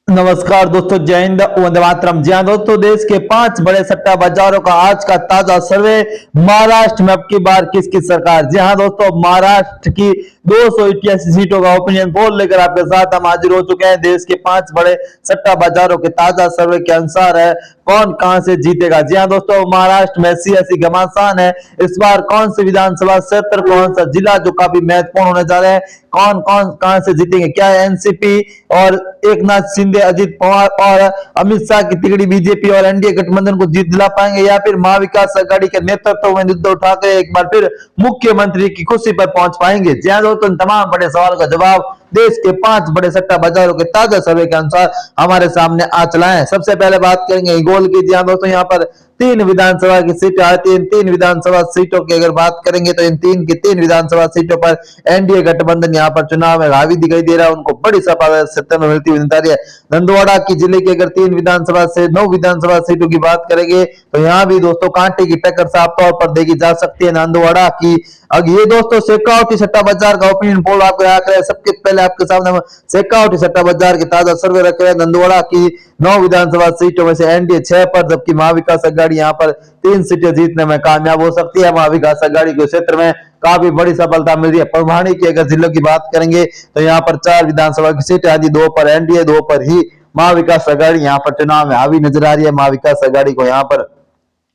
नमस्कार दोस्तों, जय हिंद, वंदे मातरम। जी हाँ दोस्तों, देश के 5 बड़े सट्टा बाजारों का आज का ताजा सर्वे। महाराष्ट्र में अब की बार किसकी सरकार। जी हाँ दोस्तों, महाराष्ट्र की 288 सीटों का ओपिनियन पोल लेकर आपके साथ हम हाजिर हो चुके हैं। देश के 5 बड़े सट्टा बाजारों के ताजा सर्वे के अनुसार है कौन कहां से जीतेगा। जी हाँ दोस्तों, महाराष्ट्र में सियासी घमासान है। इस बार कौन सी विधानसभा क्षेत्र, कौन सा जिला जो काफी महत्वपूर्ण होने जा रहे हैं, कौन कौन कहां से जीतेंगे, क्या एनसीपी और एकनाथ शिंदे, अजित पवार और अमित शाह की तिगड़ी बीजेपी और एनडीए गठबंधन को जीत दिला पाएंगे, या फिर महाविकास आघाड़ी के नेतृत्व में उद्धव ठाकरे एक बार फिर मुख्यमंत्री की कुर्सी पर पहुंच पाएंगे। जी हाँ दोस्तों, तमाम बड़े सवाल का जवाब देश के 5 बड़े सट्टा बाजारों के ताजा सर्वे के अनुसार हमारे सामने आ चला है। सबसे पहले बात करेंगे गोल की। जी हाँ दोस्तों, यहाँ पर 3 विधानसभा की सीटें आती हैं। 3 विधानसभा सीटों की अगर बात करेंगे तो इन 3 विधानसभा सीटों पर एनडीए गठबंधन यहाँ पर चुनाव में हावी दिखाई दे रहा है, उनको बड़ी सत्ता में मिलती हुई नजर आ रही है। नंदवाड़ा की जिले की अगर 3 विधानसभा से 9 विधानसभा सीटों की बात करेंगे तो यहाँ भी दोस्तों कांटे की टक्कर साफ तौर पर देखी जा सकती है नंदवाड़ा की। अब ये दोस्तों शेखावटी सट्टा बाजार का ओपिनियन पोल आपको यहाँ करें। सबके पहले आपके सामने हम शेखावटी सट्टा बाजार के ताजा सर्वे रख रहे हैं। नंदवाड़ा की 9 विधानसभा सीटों में से एनडीए 6 पर, जबकि महाविकास आघाड़ी यहाँ पर 3 सीटें जीतने में कामयाब हो सकती है। महाविकास आघाड़ी के क्षेत्र में काफी बड़ी सफलता मिल रही है। परभाणी की अगर जिलों की बात करेंगे तो यहाँ पर 4 विधानसभा की सीटें आदि 2 पर एनडीए, 2 पर ही महाविकास आघाड़ी यहाँ पर चुनाव में हावी नजर आ रही है। महाविकास आघाड़ी को यहाँ पर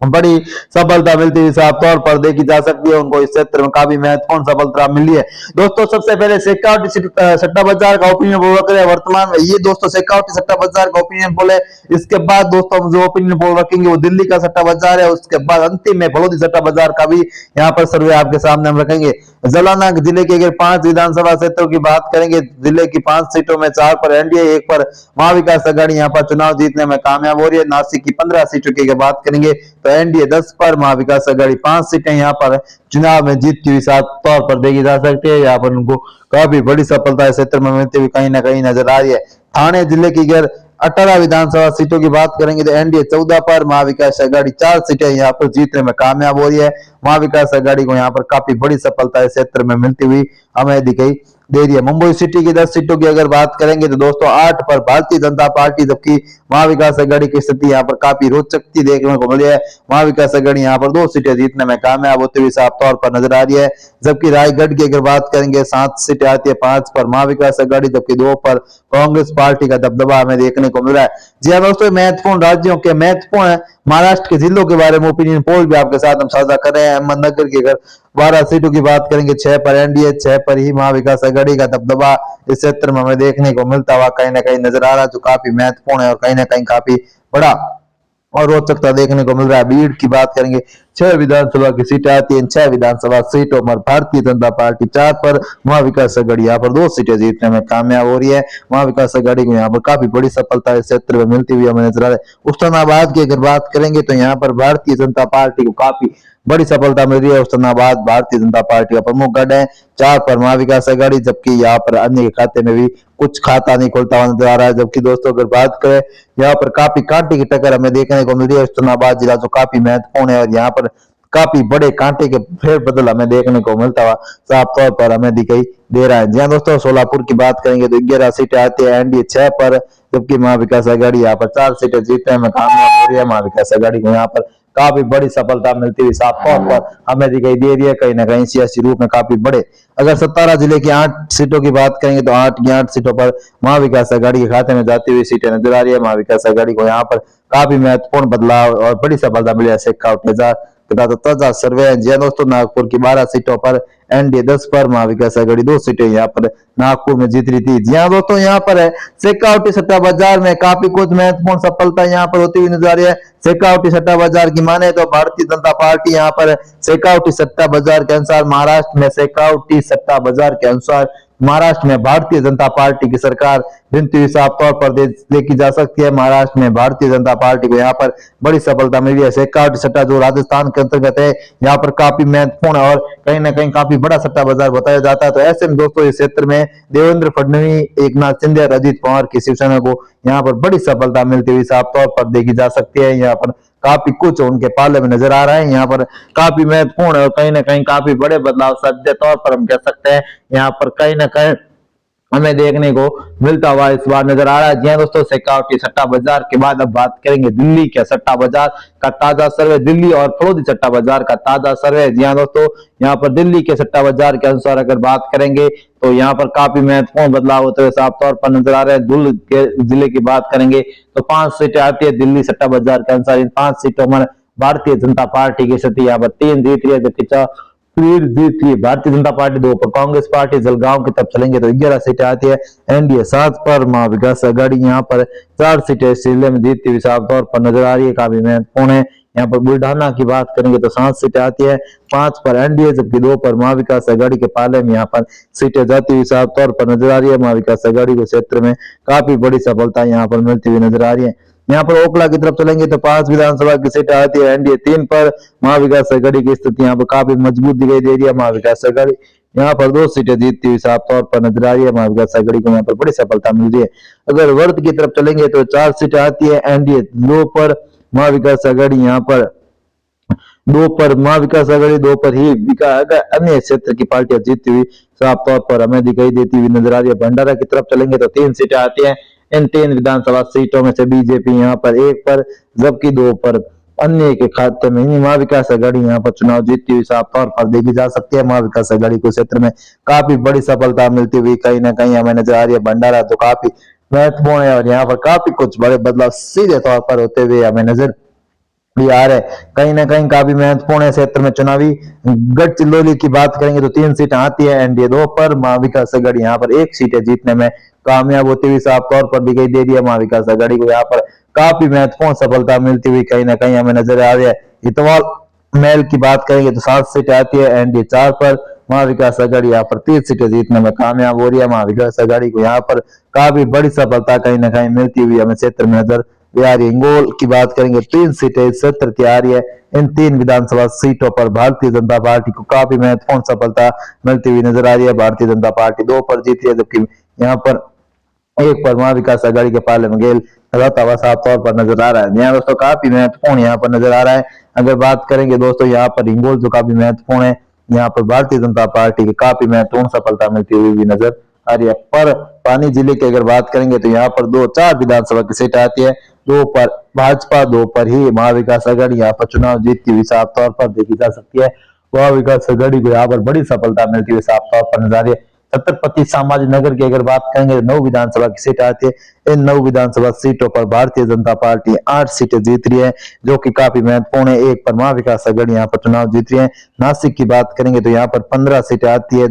बड़ी सफलता मिलती हुई साफ तौर पर देखी जा सकती है। उनको इस क्षेत्र में काफी महत्वपूर्ण सफलता मिली है। दोस्तों सबसे पहले शेखावटी सट्टा बाजार का ओपिनियन पोल रखें। वर्तमान में ये दोस्तों शेखावटी सट्टा बाजार का ओपिनियन पोल है। इसके बाद दोस्तों हम जो ओपिनियन पोल रखेंगे वो दिल्ली का सट्टा बाजार है। उसके बाद अंतिम में बड़ौदी सट्टा बाजार का भी यहाँ पर सर्वे आपके सामने हम रखेंगे। जालना जिले के अगर 5 विधानसभा क्षेत्रों की बात करेंगे, जिले की 5 सीटों में 4 पर एनडीए, 1 पर महाविकास आघाड़ी यहाँ पर चुनाव जीतने में कामयाब हो रही है। नासिक की 15 सीटों की अगर बात करेंगे तो एनडीए 10 पर, महाविकास आघाड़ी 5 सीटें यहाँ पर चुनाव में जीतती हुई साफ तौर पर देखी जा सकती है। यहाँ पर उनको काफी बड़ी सफलता इस क्षेत्र में मिलती हुई कहीं ना कहीं नजर आ रही है। थाने जिले की अगर 18 विधानसभा सीटों की बात करेंगे तो एनडीए 14 पर, महाविकास आघाड़ी 4 सीटें यहाँ पर जीतने में कामयाब हो रही है। महाविकास आघाड़ी को यहाँ पर काफी बड़ी सफलता इस क्षेत्र में मिलती हुई हमें दिखाई दे रही है। मुंबई सिटी की 10 सीटों की अगर बात करेंगे तो दोस्तों 8 पर भारतीय जनता पार्टी, जबकि महाविकास आघाड़ी की स्थिति यहाँ पर काफी रोचक देखने को मिली है। महाविकास आघाड़ी यहाँ पर 2 सीटें जीतने में कामयाब होते हुए साफ तौर पर नजर आ रही है। जबकि रायगढ़ की अगर बात करेंगे 7 सीटें आती है, 5 पर महाविकास आघाड़ी, जबकि 2 पर कांग्रेस पार्टी का दबदबा हमें देखने को मिल रहा है। जी हाँ दोस्तों, महत्वपूर्ण राज्यों के महत्वपूर्ण महाराष्ट्र के जिलों के बारे में ओपिनियन पोल भी आपके साथ हम साझा कर रहे हैं। अहमदनगर की अगर 12 सीटों की बात करेंगे, 6 पर एनडीए, 6 पर ही महाविकास आघाड़ी का दबदबा इस क्षेत्र में हमें देखने को मिलता हुआ कहीं ना कहीं नजर आ रहा है, जो काफी महत्वपूर्ण है और कहीं ना कहीं काफी बड़ा और रोचकता देखने को मिल रहा है। बीड़ की बात करेंगे 6 विधानसभा की सीटें आती हैं। 6 विधानसभा सीटों पर भारतीय जनता पार्टी, 4 पर महाविकास आघाड़ी यहाँ पर 2 सीटें जीतने में कामयाब हो रही है। महाविकास आघाड़ी को यहाँ पर काफी बड़ी सफलता इस क्षेत्र में मिलती हुई हमें नजर आ रहा है। उस्तानाबाद की अगर बात करेंगे तो यहाँ पर भारतीय जनता पार्टी को काफी बड़ी सफलता मिल रही है। उस्तानाबाद भारतीय जनता पार्टी का प्रमुख गढ़ है। 4 पर महाविकास आघाड़ी, जबकि यहाँ पर अन्य के खाते में भी कुछ खाता नहीं खुलता हुआ नजर आ रहा है। जबकि दोस्तों अगर बात करें यहाँ पर काफी कांटे की टक्कर हमें देखने को मिल रही है। उस्तानाबाद जिला जो काफी महत्वपूर्ण है और यहाँ पर काफी बड़े कांटे के फेर बदल हमें देखने को मिलता हुआ साफ तौर पर हमें दिखाई दे रहा है। जी हाँ दोस्तों, सोलापुर की बात करेंगे तो 11 सीटें आती है, एनडीए 6 पर, जबकि महाविकास आघाड़ी यहाँ पर 4 सीटें जीतने में कामयाब हो रही है। महाविकास आघाड़ी को यहाँ पर काफी बड़ी सफलता मिलती हुई साफ तौर पर हमें दिखाई दे रही है, कहीं ना कहीं सियासी रूप में काफी बड़े। अगर 17 जिले की 8 सीटों की बात करेंगे तो 8 की 8 सीटों पर महाविकास आघाड़ी के खाते में जाती हुई सीटें नजर आ रही है। महाविकास आघाड़ी को यहाँ पर काफी महत्वपूर्ण बदलाव और बड़ी सफलता मिली है। शेखावटी ताजा सर्वे है। जी दोस्तों, नागपुर की 12 सीटों पर एनडीए 10 पर, महाविकास आघाड़ी 2 सीटें यहाँ पर नागपुर में जीत रही थी। जी हाँ दोस्तों, यहाँ पर है शेखावटी सट्टा बाजार में काफी कुछ महत्वपूर्ण सफलता यहाँ पर होती हुई नजर आ रही है। शेखावटी सट्टा बाजार की माने तो भारतीय जनता पार्टी यहाँ पर शेखावटी सट्टा बाजार के अनुसार महाराष्ट्र में शेखावटी सट्टा बाजार के अनुसार महाराष्ट्र में भारतीय जनता पार्टी की सरकार बनती हुई साफ तौर पर देखी जा सकती है। महाराष्ट्र में भारतीय जनता पार्टी को यहाँ पर बड़ी सफलता मिली है। शेखावटी सट्टा जो राजस्थान के अंतर्गत है, यहाँ पर काफी महत्वपूर्ण और कहीं ना कहीं काफी बड़ा सट्टा बाजार बताया जाता है। तो ऐसे में दोस्तों इस क्षेत्र में देवेंद्र फडणवीस, एकनाथ शिंदे और अजित पवार की शिवसेना को यहाँ पर बड़ी सफलता मिलती हुई साफ तौर पर देखी जा सकती है। यहाँ पर काफी कुछ उनके पाले में नजर आ रहा है। यहाँ पर काफी महत्वपूर्ण और कहीं ना कहीं काफी बड़े बदलाव साध्य तौर पर हम कह सकते हैं। यहाँ पर कहीं ना कहीं हमें देखने को मिलता हुआ इस बार नजर आ रहा है। जी हाँ दोस्तों, सिक्योरिटी सट्टा बाजार के बाद अब बात करेंगे दिल्ली के सट्टा बाजार का ताजा सर्वे, दिल्ली और फरोजी सट्टा बाजार का ताजा सर्वे। जी हाँ दोस्तों, यहाँ पर दिल्ली के सट्टा बाजार के अनुसार अगर बात करेंगे तो यहाँ पर काफी महत्वपूर्ण बदलाव होते हुए साफ तौर पर नजर आ रहे हैं। दुल के जिले की बात करेंगे तो 5 सीटें आती है दिल्ली सट्टा बाजार के अनुसार। इन 5 सीटों में भारतीय जनता पार्टी की स्थिति यहाँ पर 3 जीत रही है, जबकि 4 जीत रही है भारतीय जनता पार्टी, 2 पर कांग्रेस पार्टी। जलगांव की तरफ चलेंगे तो 11 सीटें आती है एनडीए 7 पर, महाविकास आघाड़ी यहाँ पर 4 सीटें इस जिले में जीतती हुई साफ तौर पर नजर आ रही है, काफी महत्वपूर्ण है। यहाँ पर बुल्ढाना की बात करेंगे तो 7 सीटें आती है, 5 पर एनडीए जबकि 2 पर महाविकास आघाड़ी के पाले में यहाँ पर सीटें जाती हुई साफ तौर पर नजर आ रही है। महाविकास आघाड़ी को क्षेत्र में काफी बड़ी सफलता यहाँ पर मिलती हुई नजर आ रही है। यहाँ पर ओखला की तरफ चलेंगे तो 5 विधानसभा की सीटें आती है एनडीए 3 पर, महाविकास आघाड़ी की स्थिति यहाँ पर काफी मजबूत दिखाई दे रही है। महाविकास आघाड़ी यहाँ पर 2 सीटें जीतती हुई साफ तौर पर नजर आ रही है, महाविकास आघाड़ी को यहाँ पर बड़ी सफलता मिल रही है। अगर वर्त की तरफ चलेंगे तो 4 सीटें आती है एनडीए 2 पर, महाविकास आघाड़ी यहाँ पर 2 पर, महाविकास आघाड़ी 2 पर ही अन्य क्षेत्र की पार्टियां जीतती हुई साफ तौर पर हमें दिखाई देती हुई नजर आ रही है। भंडारा की तरफ चलेंगे तो 3 सीटें आती है, इन 3 विधानसभा सीटों में से बीजेपी यहाँ पर 1 पर जबकि 2 पर अन्य के खाते में महाविकास आघाड़ी यहाँ पर चुनाव जीतती हुई साफ तौर पर देखी जा सकती है। महाविकास आघाड़ी को क्षेत्र में काफी बड़ी सफलता मिलती हुई कहीं ना कहीं हमें नजर आ रही है। भंडारा तो काफी महत्वपूर्ण है और यहाँ पर काफी कुछ बड़े बदलाव सीधे तौर पर होते हुए हमें नजर भी आ रहा है, कहीं ना कहीं काफी महत्वपूर्ण है क्षेत्र में चुनावी। गढ़चिरौली की बात करेंगे तो 3 सीटें आती है एनडीए 2 पर, महाविकास आघाड़ी यहाँ पर 1 सीटें जीतने में कामयाब होती हुई साफ तौर पर दिखाई दे रही है। महाविकास आघाड़ी को यहाँ पर काफी महत्वपूर्ण सफलता मिलती हुई कहीं ना कहीं हमें नजर आ रही है। इतवाल मेल की बात करेंगे तो 7 सीटें आती है एनडीए 4 पर, महाविकास आघाड़ी यहाँ पर 3 सीटें जीतने में कामयाब हो रही है। महाविकास आघाड़ी को यहाँ पर काफी बड़ी सफलता कहीं ना कहीं मिलती हुई हमें क्षेत्र में नजर आ रही है। हिंगोल की बात करेंगे 3 सीटें इस क्षेत्र की आ रही है, इन 3 विधानसभा सीटों पर भारतीय जनता पार्टी को काफी महत्वपूर्ण सफलता मिलती हुई नजर आ रही है। भारतीय जनता पार्टी 2 पर जीती है जबकि यहाँ पर 1 पर महाविकास आघाड़ी के पाले में गेल रहता हुआ साफ तौर पर नजर आ रहा है। यहाँ दोस्तों काफी महत्वपूर्ण यहाँ पर नजर आ रहा है। अगर बात करेंगे दोस्तों यहाँ पर हिंगोल जो काफी महत्वपूर्ण है, यहाँ पर भारतीय जनता पार्टी की काफी महत्वपूर्ण सफलता मिलती हुई भी नजर आ रही है। पर पानी जिले की अगर बात करेंगे तो यहाँ पर 4 विधानसभा की सीट आती है, 2 पर भाजपा 2 पर ही महाविकास आघाड़ी यहाँ पर चुनाव जीतती हुई साफ तौर पर देखी जा सकती है। महाविकास आघाड़ी को यहाँ पर बड़ी सफलता मिलती हुई साफ तौर पर नजर आ रही है। छत्रपति संभाजी नगर की अगर बात करेंगे 9 विधानसभा की सीट आती है, इन 9 विधानसभा सीटों पर भारतीय जनता पार्टी 8 सीटें जीत रही है जो कि काफी महत्वपूर्ण है। 1 पर महाविकास आघाड़ी यहाँ पर चुनाव जीत रही है। नासिक की बात करेंगे तो यहाँ पर 15 सीटें आती है,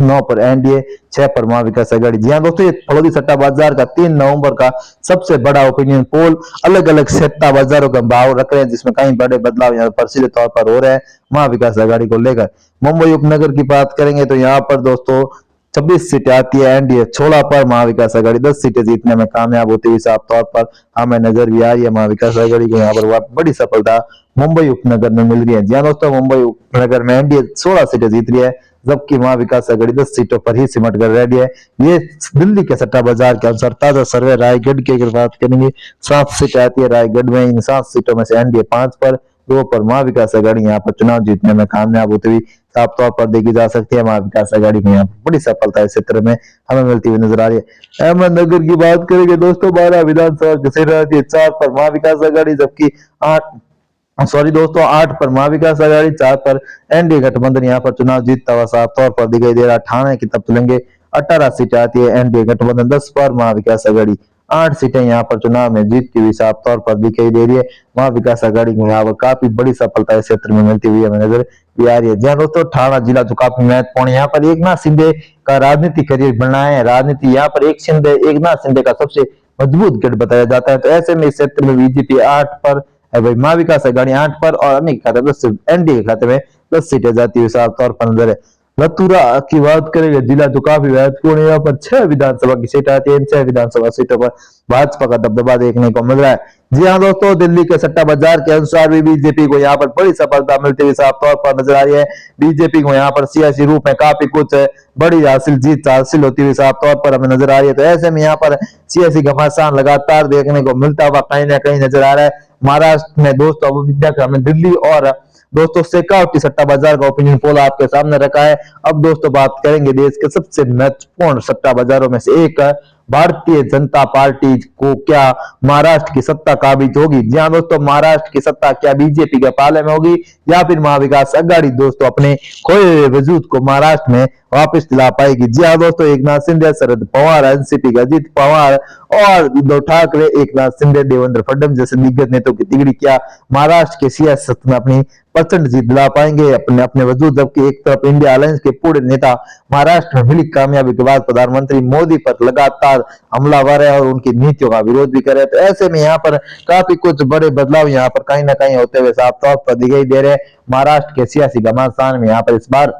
9 पर एनडीए 6 पर महाविकास आघाड़ी। जी हाँ दोस्तों, ये फरोजी सट्टा बाजार का 3 नवंबर का सबसे बड़ा ओपिनियन पोल अलग अलग सट्टा बाजारों का भाव रख रहे हैं, जिसमें कई बड़े बदलाव यहाँ पर सीधे तौर पर हो रहे हैं महाविकास आघाड़ी को लेकर। मुंबई उपनगर की बात करेंगे तो यहाँ पर दोस्तों 26 सीटें आती है एनडीए 16 पर, महाविकास आघाड़ी 10 सीटें जीतने में कामयाब होती हुई साफ तौर पर हमें नजर भी आ रही है। महाविकास आघाड़ी को यहाँ पर बड़ी सफलता मुंबई उपनगर में मिल रही है। जी हाँ दोस्तों, मुंबई उपनगर में एनडीए 16 सीटें जीत रही है जबकि महाविकास आघाड़ी 10 सीटों पर ही सिमट कर रह है। ये दिल्ली के सट्टा बाजार के अनुसार ताजा सर्वे। रायगढ़ की अगर बात करेंगे 7 सीटें आती है रायगढ़ में, इन 7 सीटों में से एनडीए 5 पर, 2 पर महाविकास आघाड़ी यहाँ पर चुनाव जीतने में कामयाब होती हुई साफ तौर पर देखी जा सकती है। महाविकास आघाड़ी को यहाँ पर बड़ी सफलता इस क्षेत्र में हमें मिलती हुई नजर आ रही है। अहमदनगर की बात करेंगे दोस्तों 12 विधानसभा की सीट आती है, 4 पर महाविकास आघाड़ी जबकि 8 पर महाविकास आघाड़ी, 4 पर एनडीए गठबंधन यहाँ पर चुनाव जीतता हुआ साफ तौर पर दिखाई दे रहा है। ठाणे की तरफ चलेंगे 18 सीटें आती है एनडीए गठबंधन, 10 पर महाविकास आघाड़ी 8 सीटें यहाँ पर चुनाव में जीतती हुई साफ तौर पर दिखाई दे रही है। महाविकास आघाड़ी को यहाँ पर काफी बड़ी सफलता इस क्षेत्र में मिलती हुई हमें नजर भी आ रही है। जहाँ दोस्तों ठाणा जिला जो काफी महत्वपूर्ण है, यहाँ पर एकनाथ शिंदे का राजनीतिक करियर बनना है। राजनीति यहाँ पर एकनाथ शिंदे का सबसे मजबूत गढ़ बताया जाता है, तो ऐसे में इस क्षेत्र में बीजेपी 8 पर है भाई, महाविकास आघाड़ी 8 पर और अन्य खाते 10 एनडीए खाते में 10 सीटें जाती हुई साफ तौर पर नजर है। लतूरा की बात करेंगे जिला जो काफी महत्वपूर्ण है, यहाँ पर 6 विधानसभा की सीट आती है, इन 6 विधानसभा सीटों पर भाजपा का दबदबा देखने को मिल रहा है। जी हाँ दोस्तों, दिल्ली के सट्टा बाजार के अनुसार भी बीजेपी को यहाँ पर बड़ी सफलता मिलती हुई साफ तौर पर नजर आ रही है। बीजेपी को यहाँ पर सियासी रूप में काफी कुछ बड़ी जीत हासिल होती हुई साफ तौर पर हमें नजर आ रही है। तो ऐसे में यहाँ पर सियासी घमासान लगातार देखने को मिलता हुआ कहीं ना कहीं नजर आ रहा है। महाराष्ट्र में दोस्तों अब विद्या हमें दिल्ली और दोस्तों शेखावटी सट्टा बाजार का ओपिनियन पोल आपके सामने रखा है। अब दोस्तों बात करेंगे देश के सबसे महत्वपूर्ण सट्टा बाजारों में से एक भारतीय जनता पार्टी को क्या महाराष्ट्र की सत्ता काबिज होगी। जी हाँ दोस्तों, महाराष्ट्र की सत्ता क्या बीजेपी के पाले में होगी या फिर महाविकास अघाड़ी दोस्तों अपने खोए हुए वजूद को महाराष्ट्र में वापस दिला पाएगी। जी हाँ दोस्तों, एकनाथ शिंदे, शरद पवार, एनसीपी का अजित पवार और उद्धव ठाकरे, एकनाथ शिंदे, देवेंद्र फडणवीस जैसे दिग्गज नेताओं की तिगड़ी क्या महाराष्ट्र के सियासत में अपनी प्रचंड जीत दिला पाएंगे अपने अपने वजूद। जबकि एक तरफ इंडिया अलायंस के पूरे नेता महाराष्ट्र में मिली कामयाबी के बाद प्रधानमंत्री मोदी पर लगातार हमलावर है और उनकी नीतियों का विरोध भी कर रहे हैं। तो ऐसे में यहाँ पर काफी कुछ बड़े बदलाव यहाँ पर कहीं ना कहीं होते हुए साफ तौर पर दिखाई दे रहे हैं। महाराष्ट्र के सियासी घमासान में यहाँ पर इस बार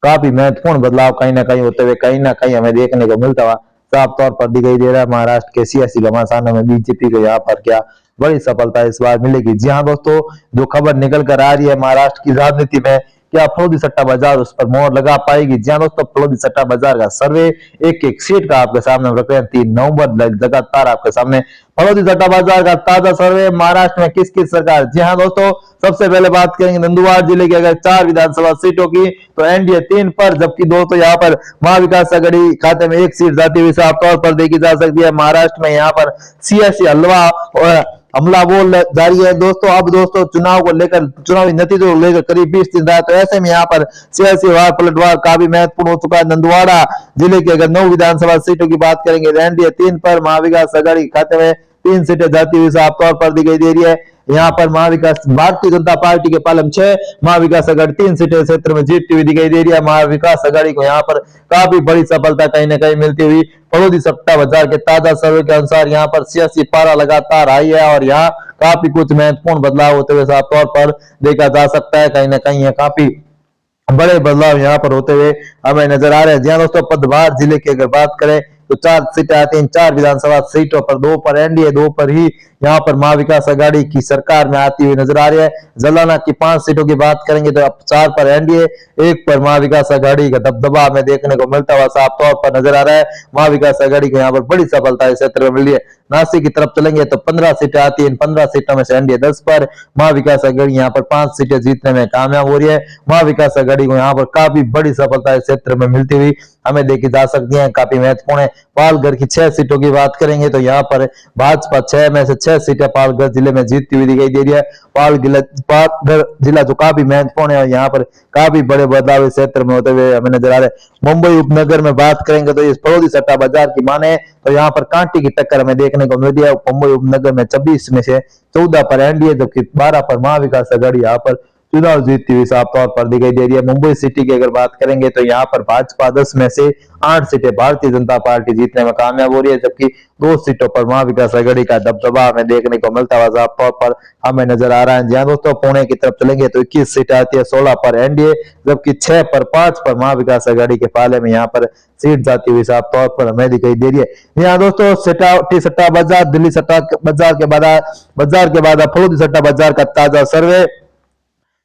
काफी महत्वपूर्ण बदलाव कहीं ना कहीं होते हुए कहीं ना कहीं हमें देखने को मिलता हुआ साफ तौर पर दिखाई दे रहा है। महाराष्ट्र के सियासी घमासान में बीजेपी को यहाँ पर क्या बड़ी सफलता इस बार मिलेगी। जी हाँ दोस्तों, जो खबर निकल कर आ रही है महाराष्ट्र की राजनीति में, क्या फरोदी सट्टा बाजार उस पर मोहर लगा पाएगी। जी हाँ दोस्तों, फरोदी सट्टा बाजार का सर्वे एक एक सीट का आपके सामने रख रहे हैं। 3 नवंबर लगातार आपके सामने फरोदी सट्टा बाजार का ताजा सर्वे, महाराष्ट्र में किसकी सरकार। जी हाँ दोस्तों, सबसे पहले बात करेंगे नंदुरबार जिले की अगर 4 विधानसभा सीटों की तो एनडीए 3 पर, जबकि दोस्तों यहाँ पर महाविकास अघाड़ी खाते में 1 सीट जाती हुई साफ तौर पर देखी जा सकती है। महाराष्ट्र में यहाँ पर सियासी हलवा और हमला बोल जारी है दोस्तों। अब दोस्तों चुनाव को लेकर, चुनावी नतीजों को लेकर करीब 20 दिन रहा, तो ऐसे में यहाँ पर सियासी वार पलटवार काफी महत्वपूर्ण हो चुका है। नंदवाड़ा जिले की अगर 9 विधानसभा सीटों की बात करेंगे तो एनडीए 3 पर, महाविकास अघाड़ी के खाते में 3 सीटें जाती हुई साफ तौर पर दिखाई दे रही है। यहाँ पर महाविकास भारतीय जनता पार्टी के पालम 6, महाविकास अघाड़ी 3 सीटें क्षेत्र में जीतती हुई दिखाई दे रही है। महाविकास अघाड़ी को यहाँ पर काफी बड़ी सफलता कहीं ना कहीं मिलती हुई फरोदी सट्टा बाजार के ताजा सर्वे के अनुसार यहाँ पर सियासी पारा लगातार आई है और यहाँ काफी कुछ महत्वपूर्ण बदलाव होते हुए साफ तौर पर देखा जा सकता है। कहीं ना कहीं ये काफी बड़े बदलाव यहाँ पर होते हुए हमें नजर आ रहे हैं। जी हाँ दोस्तों, पदभार जिले की अगर बात करें तो 4 सीटें आती हैं। 4 विधानसभा सीटों पर 2 पर एनडीए, 2 पर ही यहाँ पर महाविकास अघाड़ी की सरकार में आती हुई नजर आ रही है। जलाना की 5 सीटों की बात करेंगे तो अब 4 पर एनडीए, 1 पर महाविकास अघाड़ी का दबदबा हमें देखने को मिलता हुआ साफ तौर पर नजर आ रहा है। महाविकास अघाड़ी को यहाँ पर बड़ी सफलता इस क्षेत्र में मिली है। नासिक की तरफ चलेंगे तो 15 सीटें आती है। इन 15 सीटों में से एनडीए 10 पर, महाविकास अघाड़ी यहाँ पर 5 सीटें जीतने में कामयाब हो रही है। महाविकास अघाड़ी को यहाँ पर काफी बड़ी सफलता इस क्षेत्र में मिलती हुई हमें देखी जा सकती है, काफी महत्वपूर्ण है। पालघर की 6 सीटों की बात करेंगे तो यहाँ पर भाजपा 6 में से 6 सीटें पालघर जिले में जीतती हुई दिखाई दे रही है। पालघर जिला जो काफी महत्वपूर्ण है और यहाँ पर काफी बड़े बदलाव इस क्षेत्र में होते हुए हमें नजर आ रहे हैं। मुंबई उपनगर में बात करेंगे तो इस फरोदी सट्टा बाजार की माने तो यहाँ पर कांटे की टक्कर हमें देखने को मिल रही है। मुंबई उपनगर में 26 में से 14 पर एनडीए, जबकि 12 पर महाविकास अघाड़ी यहाँ पर चुनाव जीतती हुई साफ तौर पर दिखाई दे रही है। मुंबई सिटी की अगर बात करेंगे तो यहाँ पर भाजपा 10 में से 8 सीटें भारतीय जनता पार्टी जीतने में कामयाब हो रही है, जबकि 2 सीटों पर महाविकास अघाड़ी का दबदबा हमें देखने को मिलता हुआ साफ तौर पर हमें नजर आ रहा है। जहां दोस्तों पुणे की तरफ चलेंगे तो 21 सीटें आती है, 16 पर एनडीए, जबकि 6 पर 5 पर महाविकास अघाड़ी के पाले में यहाँ पर सीट जाती हुई साफ तौर पर हमें दिखाई दे रही है। यहाँ दोस्तों सट्टा बाजार, दिल्ली सट्टा बाजार के बाद फरोदी सट्टा बाजार का ताजा सर्वे,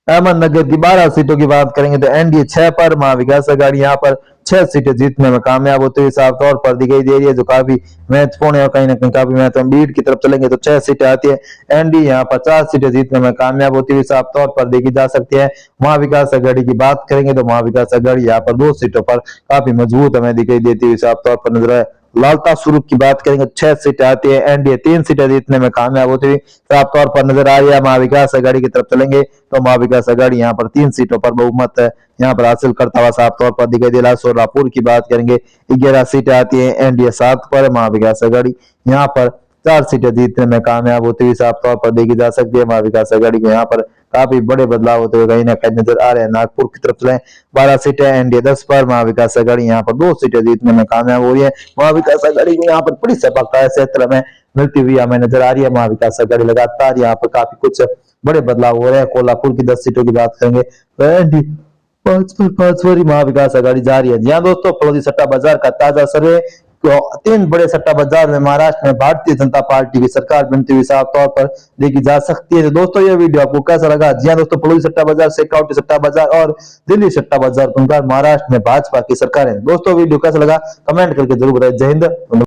अहमदनगर की 12 सीटों की बात करेंगे तो एनडीए 6 पर, महाविकास अघाड़ी यहाँ पर 6 सीटें जीतने में कामयाब होते हुए साफ तौर पर दिखाई दे रही है, जो काफी महत्वपूर्ण है और कहीं ना कहीं काफी महत्वपूर्ण। बीड की तरफ चलेंगे तो 6 सीटें आती है, एनडीए यहाँ पर 4 सीटें जीतने में कामयाब होती हुई साफ तौर पर देखी जा सकती है। महाविकास अघाड़ी की बात करेंगे तो महाविकास अघाड़ी यहाँ पर 2 सीटों पर काफी मजबूत हमें दिखाई देती हुई साफ तौर पर नजर आए। लालता स्वरूप की बात करेंगे 6 सीटें आती है, एनडीए 3 सीटें जीतने में कामयाब होती हुई साफ तौर पर नजर आ रही है। महाविकास अघाड़ी की तरफ चलेंगे तो महाविकास अघाड़ी यहाँ पर 3 सीटों पर बहुमत यहाँ पर हासिल करता हुआ साफ तौर पर दिखाई दे रहा है। सोलापुर की बात करेंगे 11 सीटें आती है, एनडीए 7 पर, महाविकास अघाड़ी यहाँ पर 4 सीटें जीतने में कामयाब होती हुई साफ तौर पर देखी जा सकती है। महाविकास अघाड़ी को यहाँ पर काफी बड़े बदलाव होते हुए कहीं ना कहीं नजर आ रहे हैं। नागपुर की तरफ चले 12 सीटें, एनडीए 10 पर, महाविकास अघाड़ी यहाँ पर 2 सीटें जीतने में कामयाब हो रही है। महाविकास अघाड़ी को यहाँ पर बड़ी सफलता क्षेत्र में मिलती हुई हमें नजर आ रही है। महाविकास अघाड़ी लगातार यहाँ पर काफी कुछ बड़े बदलाव हो रहे हैं। कोल्हापुर की 10 सीटों की बात करेंगे तो एनडीए 5 पर ही महाविकास अघाड़ी जा रही है। जी हाँ दोस्तों, फरोदी सट्टा बाजार का ताजा सर्वे, 3 बड़े सट्टा बाजार में महाराष्ट्र में भारतीय जनता पार्टी की सरकार बनती हुई साफ तौर पर देखी जा सकती है। तो दोस्तों ये वीडियो आपको कैसा लगा? जी हाँ दोस्तों, फरोदी सट्टा बाजार, शेखावटी सट्टा बाजार और दिल्ली सट्टा बाजार महाराष्ट्र में भाजपा की सरकार है। दोस्तों वीडियो कैसा लगा कमेंट करके जरूर बताएं। जय हिंद।